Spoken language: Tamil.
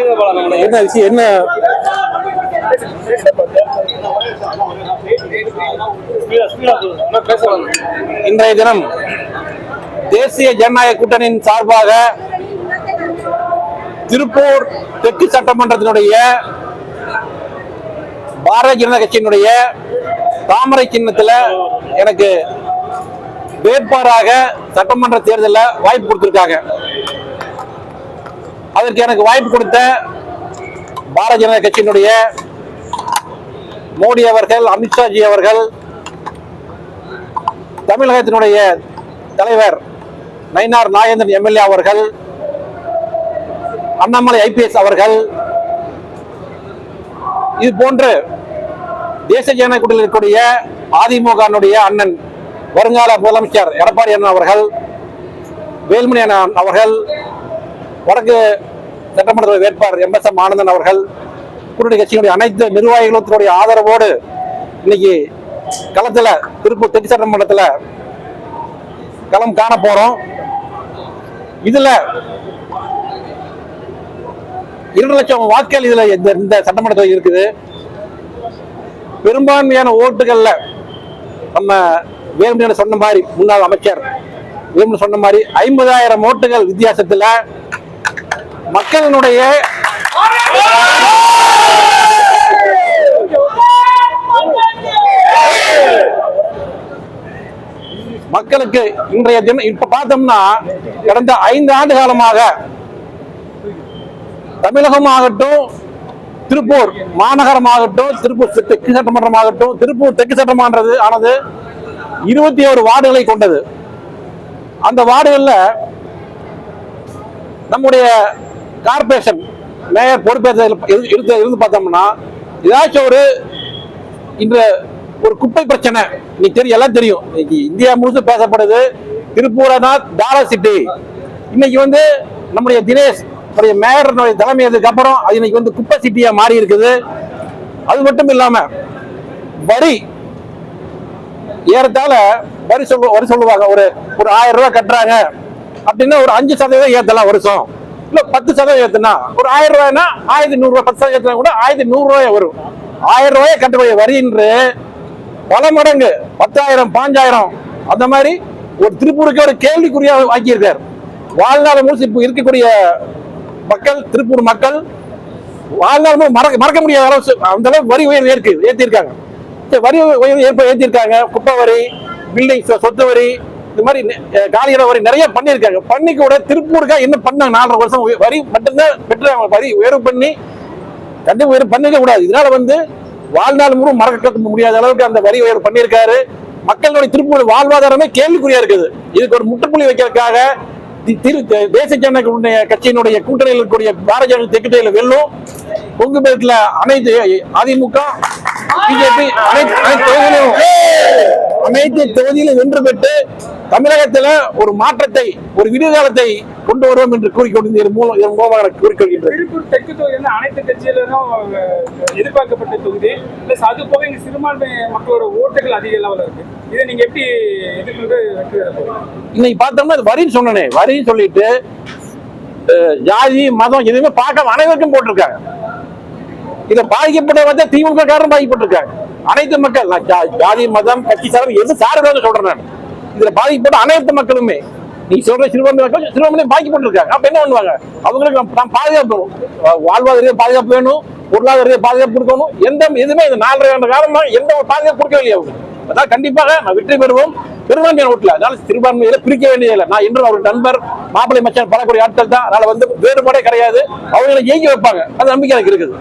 என்ன விஷயம் என்ன? இன்றைய தினம் தேசிய ஜனநாயக கூட்டணியின் சார்பாக திருப்பூர் தெற்கு சட்டமன்றத்தினுடைய பாரதிய ஜனதா கட்சியினுடைய தாமரை சின்னத்தில் எனக்கு வேட்பாளராக சட்டமன்ற தேர்தலில் வாய்ப்பு கொடுத்திருக்காங்க. அதற்கு எனக்கு வாய்ப்பு கொடுத்த பாரதிய ஜனதா கட்சியினுடைய மோடி அவர்கள், அமித்ஷாஜி அவர்கள், தமிழகத்தினுடைய தலைவர் நயினார் நாகேந்திரன் எம்எல்ஏ அவர்கள், அண்ணாமலை ஐபிஎஸ் அவர்கள், இது போன்று தேசிய ஜனநாயக கூட்டணியில் இருக்கக்கூடிய அதிமுக அண்ணன் வருங்கால முதலமைச்சர் எடப்பாடி அண்ணன் அவர்கள், வேலுமணி அண்ணன் அவர்கள், வடக்கு சட்டமன்ற வேட்பாளர் எம்.எஸ்.எம். ஆனந்தன் அவர்கள், கூட்டணி கட்சியினுடைய அனைத்து நிர்வாகிகளுடைய ஆதரவோடு இன்னைக்கு களத்துல திருப்பூர் தெற்கு சட்டமன்றத்தில் களம் காண போறோம். இதுல 2 லட்சம் வாக்குகள் இதுல இந்த சட்டமன்றத்தில் இருக்குது. பெரும்பான்மையான ஓட்டுகள்ல நம்ம வேலுமணி சொன்ன மாதிரி, முன்னாள் அமைச்சர் வேலுமணி சொன்ன மாதிரி 50,000 ஓட்டுகள் வித்தியாசத்துல மக்களினுடைய மக்களுக்கு இன்றைய தினம் இப்ப பார்த்தோம்னா கடந்த 5 ஆண்டு காலமாக தமிழகமாகட்டும், திருப்பூர் மாநகரமாகட்டும், திருப்பூர் தெற்கு சட்டமன்றமாகட்டும், திருப்பூர் தெற்கு சட்டமன்றது ஆனது 21 வார்டுகளை கொண்டது. அந்த வார்டுகள்ல நம்முடைய கார்பரேஷன் மேயர் பொறுப்பேற்று இருந்து பார்த்தோம்னா ஏதாச்சும் இன்று ஒரு குப்பை பிரச்சனை இன்னைக்கு எல்லாம் தெரியும். இன்னைக்கு இந்தியா முழுசு பேசப்படுது. திருப்பூரா டாலர் சிட்டி. இன்னைக்கு நம்முடைய தினேஷ் மேயர் தலைமை அப்புறம் அது இன்னைக்கு குப்பை சிட்டியா மாறி இருக்குது. அது மட்டும் இல்லாம வரி ஏறத்தால வரி சொல்லுவாங்க. ஒரு 1000 ரூபாய் கட்டுறாங்க அப்படின்னா ஒரு 5% ஏத்தலாம் வருஷம். இல்ல 10% ஏத்துனா ஒரு 1000 ரூபாய்னா 1100 ரூபாய், 10% ஏத்தினா கூட 1100 ரூபாய் வரும். 1000 ரூபாயை கட்டக்கூடிய வரி என்று பல மடங்கு 10,000, 5,000 அந்த மாதிரி ஒரு திருப்பூருக்கு ஒரு கேள்விக்குறியா ஆக்கியிருக்கார். வாழ்நாள் முழுசு இப்ப இருக்கக்கூடிய மக்கள், திருப்பூர் மக்கள் வாழ்நாள் மறக்க முடியாத அளவு அந்த அளவுக்கு வரி உயர்வு ஏற்றிருக்காங்க. வரி உயர்வு ஏற்றிருக்காங்க. குப்பை வரி, பில்டிங் சொத்து வரி, இந்த மாதிரி காலியிட வரி நிறைய பண்ணியிருக்காங்க. பண்ணி கூட திருப்பூருக்கா என்ன பண்ணாங்க? 4.5 வருஷம் வரி மட்டும்தான் பெற்றாங்க. வரி உயர்வு பண்ணி கண்டிப்பா உயர்வு பண்ணிக்க கூடாது. இதனால வாழ்நாள் முழுவதும் மறக்க முடியாத அளவுக்கு அந்த வரி உயர்வு பண்ணியிருக்காரு. மக்களுடைய திருப்பூர் வாழ்வாதாரமே கேள்விக்குறியா இருக்குது. இதுக்கு ஒரு முற்றுப்புள்ளி வைக்கிறதுக்காக தேசிய ஜனநாயக கட்சியினுடைய கூட்டணியில் இருக்கக்கூடிய பாரதிய ஜனதா தெற்கு வெல்லும். கொங்கு பேட்டில் அனைத்து அதிமுக, பிஜேபி அனைத்து தொகுதியிலும் வென்று பெற்று தமிழகத்தில் ஒரு மாற்றத்தை, ஒரு விடுகாலத்தை கொண்டு வருவோம் என்று கூறிக்கொள்கின்றனர். திருப்பூர் தெற்கு தொகுதி அனைத்து கட்சியிலும் எதிர்பார்க்கப்பட்ட தொகுதி. அது போக இங்க சிறுபான்மை மக்களோட ஓட்டுகள் அதிக லெவலில் இருக்கு. இதை நீங்க எப்படி எதிர்கொண்டு இன்னைக்கு பார்த்தோம்னா வரின்னு சொன்னனே, வரின்னு சொல்லிட்டு ஜாதி மதம் எதுவுமே பார்க்காம அனைவருக்கும் போட்டிருக்காங்க. இதை பாதிக்கப்பட்ட திமுக காரணம் பாதிக்கப்பட்டிருக்காங்க. அனைத்து மக்கள், ஜாதி மதம் கட்சி சார்பு எது சார்பாக சொல்றேன் நான். இதுல பாதிக்கப்பட்ட அனைத்து மக்களுமே நீ சொல்ற சிறுபான்மை மக்கள் சிறுபான்மையிலே பாதிக்கப்பட்டிருக்காங்க. அப்ப என்ன பண்ணுவாங்க? அவங்களுக்கு நாம் பாதுகாப்பு, வாழ்வாதார பாதுகாப்பு வேணும், பொருளாதார பாதுகாப்பு கொடுக்கணும். எதுவுமே இந்த 4.5 ஆண்டு காலமா எந்த ஒரு பாதுகாப்பு கொடுக்கவில்லை அவங்க. அதான் கண்டிப்பாக நான் வெற்றி பெறுவோம் பெரும்பான்மையான ஓட்டுல. அதனால சிறுபான்மையில பிரிக்க வேண்டியதில்லை. நான் இன்றும் அவர் நண்பர், மாப்பிள்ளை மச்சான் பலக்கூடிய ஆட்கள் தான். அதனால வேறுபாடே கிடையாது. அவங்களை ஜெயிக்க வைப்பாங்க. அது நம்பிக்கை எனக்கு இருக்குது.